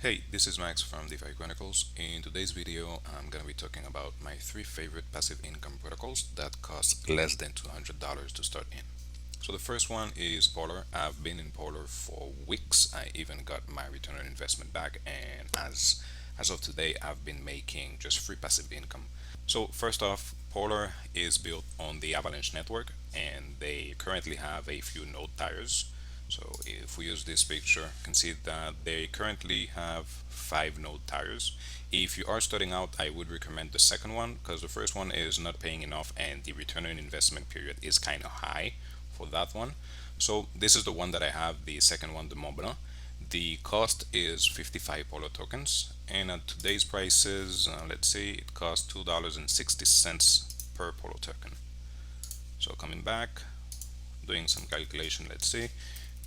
Hey, this is Max from DeFi Chronicles. In today's video, I'm going to be talking about my three favorite passive income protocols that cost less than $200 to start in. So the first one is Polar. I've been in Polar for weeks. I even got my return on investment back, and as of today, I've been making just free passive income. So first off, Polar is built on the Avalanche network, and they currently have a few node tires. So if we use this picture, you can see that they currently have 5 node tires. If you are starting out, I would recommend the second one because the first one is not paying enough and the return on investment period is kind of high for that one. So this is the one that I have, the second one, the Mobile. The cost is 55 Polo tokens, and at today's prices, let's see, it costs $2.60 per Polo token. So coming back, doing some calculation, let's see,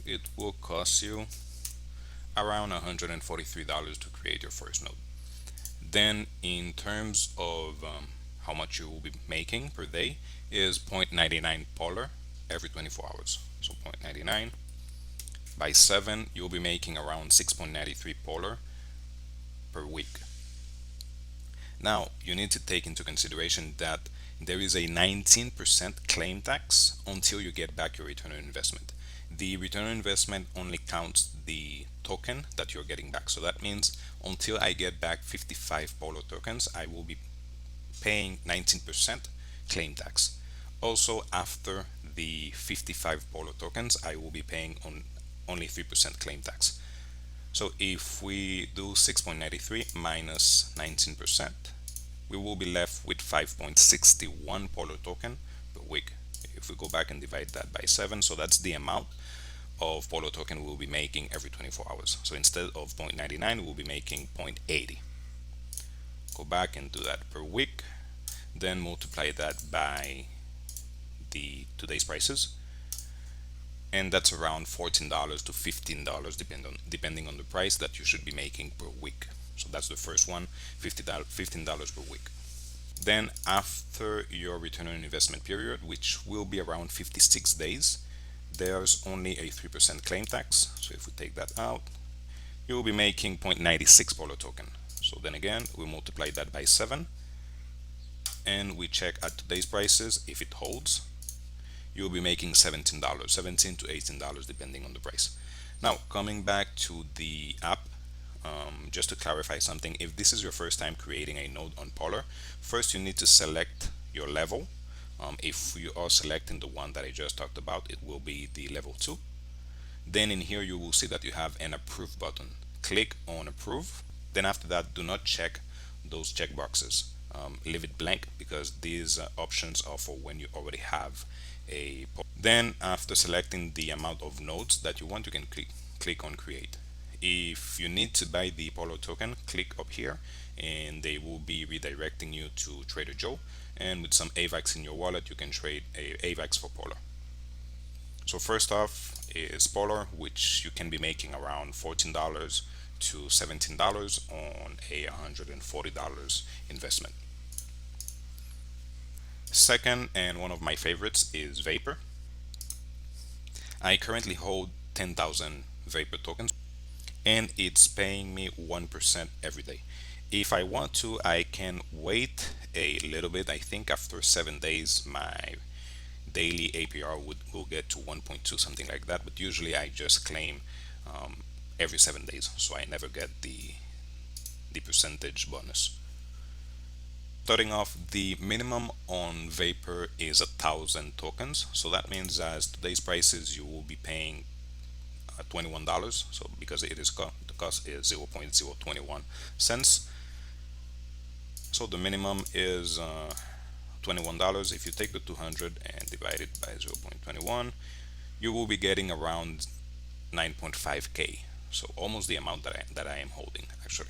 it will cost you around $143 to create your first node. Then in terms of how much you will be making per day is 0.99 Polar every 24 hours. So 0.99 by 7, you'll be making around 6.93 Polar per week. Now, you need to take into consideration that there is a 19% claim tax until you get back your return on investment. The return on investment only counts the token that you're getting back. So that means until I get back 55 Polo tokens, I will be paying 19% claim tax. Also, after the 55 Polo tokens, I will be paying on only 3% claim tax. So if we do 6.93 minus 19%, we will be left with 5.61 Polo token per week. If we go back and divide that by 7, so that's the amount of Polo token we'll be making every 24 hours. So instead of 0.99, we'll be making 0.80. Go back and do that per week, then multiply that by the today's prices, and that's around $14 to $15 depending on the price that you should be making per week. So that's the first one, $15 per week. Then after your return on investment period, which will be around 56 days, there's only a 3% claim tax. So if we take that out, you will be making 0.96 Polo token. So then again, we multiply that by 7 and we check at today's prices. If it holds, you'll be making $17, $17 to $18 depending on the price. Now coming back to the app, just to clarify something, if this is your first time creating a node on Polar, first you need to select your level. If you are selecting the one that I just talked about, it will be the level 2. Then in here you will see that you have an approve button. Click on approve. Then after that, do not check those check boxes. Leave it blank because these options are for when you already have a. Then after selecting the amount of nodes that you want, you can click on create. If you need to buy the Polo token, click up here and they will be redirecting you to Trader Joe, and with some AVAX in your wallet you can trade a AVAX for Polar. So first off is Polar, which you can be making around $14 to $17 on a $140 investment. Second, and one of my favorites, is Vapor. I currently hold 10,000 Vapor tokens and it's paying me 1% every day. If I want to, I can wait a little bit. I think after 7 days my daily APR will get to 1.2, something like that, but usually I just claim every 7 days, so I never get the percentage bonus. Starting off, the minimum on Vapor is 1,000 tokens, so that means as today's prices you will be paying $21. So because it is the cost is 0.021 cents, so the minimum is $21. If you take the 200 and divide it by 0.21, you will be getting around 9.5k, so almost the amount that I am holding actually.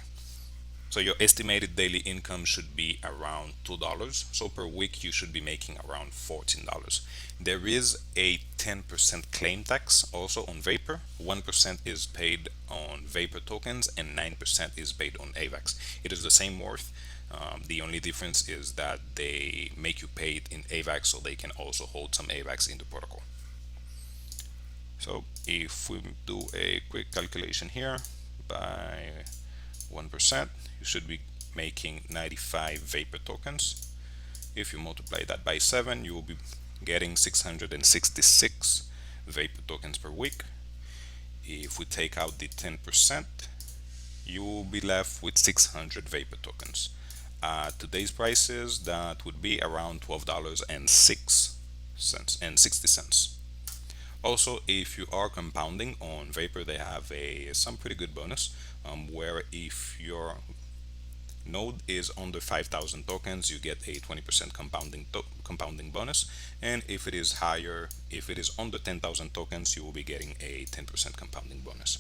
So your estimated daily income should be around $2. So per week you should be making around $14. There is a 10% claim tax also on Vapor. 1% is paid on Vapor tokens and 9% is paid on AVAX. It is the same worth. The only difference is that they make you pay it in AVAX so they can also hold some AVAX in the protocol. So if we do a quick calculation here by 1%, you should be making 95 Vapor tokens. If you multiply that by 7, you will be getting 666 Vapor tokens per week. If we take out the 10%, you will be left with 600 Vapor tokens. Today's prices, that would be around $12.06. Also, if you are compounding on Vapor, they have some pretty good bonus, where if your node is under 5,000 tokens, you get a 20% compounding bonus, and if it is higher, if it is under 10,000 tokens, you will be getting a 10% compounding bonus.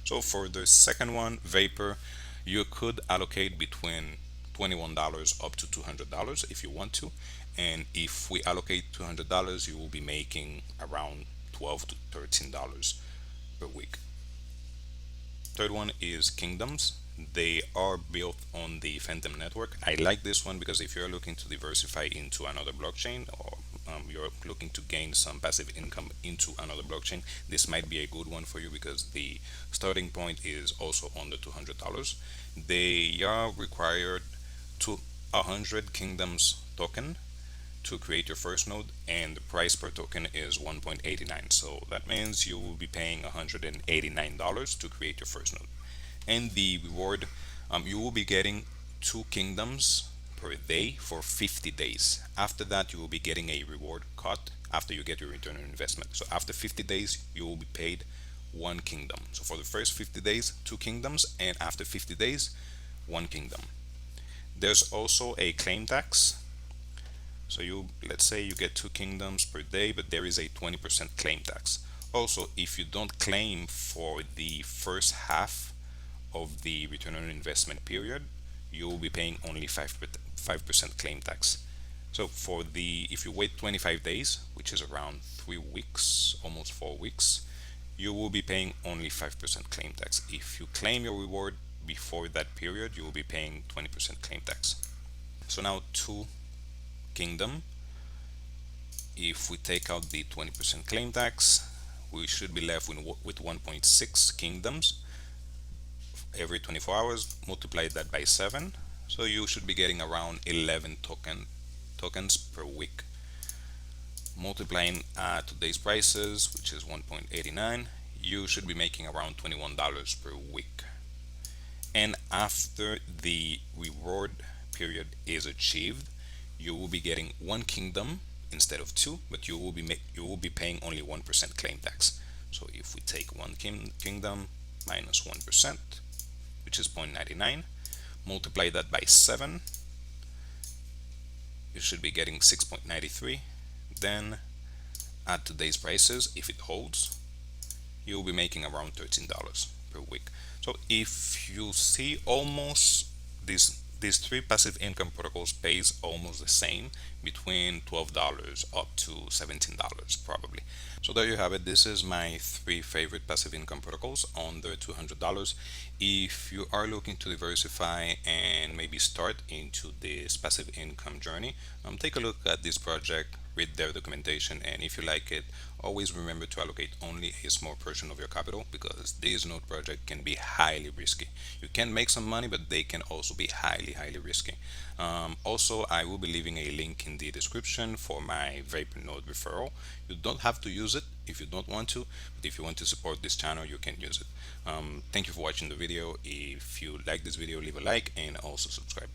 So for the second one, Vapor, you could allocate between $21 up to $200 if you want to, and if we allocate $200, you will be making around $12 to $13 per week. Third one is Kingdoms. They are built on the Phantom network. I like this one because if you're looking to diversify into another blockchain, or you're looking to gain some passive income into another blockchain, this might be a good one for you because the starting point is also under $200. They are required to 100 Kingdoms token to create your first node, and the price per token is 1.89. So that means you will be paying $189 to create your first node. And the reward, you will be getting 2 kingdoms per day for 50 days. After that, you will be getting a reward cut after you get your return on investment. So after 50 days, you will be paid 1 kingdom. So for the first 50 days, 2 kingdoms, and after 50 days, 1 kingdom. There's also a claim tax. So let's say you get 2 kingdoms per day, but there is a 20% claim tax. Also, if you don't claim for the first half of the return on investment period, you will be paying only 5% claim tax. So if you wait 25 days, which is around 3 weeks, almost 4 weeks, you will be paying only 5% claim tax. If you claim your reward before that period, you will be paying 20% claim tax. So now 2 kingdom, if we take out the 20% claim tax, we should be left with 1.6 kingdoms every 24 hours. Multiply that by 7, so you should be getting around 11 tokens per week. Multiplying today's prices, which is 1.89, you should be making around $21 per week. And after the reward period is achieved, you will be getting 1 kingdom instead of 2, but you will be paying only 1% claim tax. So if we take 1 kingdom minus 1%, which is 0.99, multiply that by 7, you should be getting 6.93. Then at today's prices, if it holds, you'll be making around $13 per week. So if you see, almost these three passive income protocols pays almost the same, between $12 up to $17 probably. So there you have it. This is my 3 favorite passive income protocols under $200. If you are looking to diversify and maybe start into this passive income journey, take a look at this project, read their documentation, and if you like it, always remember to allocate only a small portion of your capital, because this node project can be highly risky. You can make some money, but they can also be highly risky. Also, I will be leaving a link in the description for my Vapor node referral. You don't have to use it if you don't want to, but if you want to support this channel, you can use it. Thank you for watching the video. If you like this video, leave a like and also subscribe.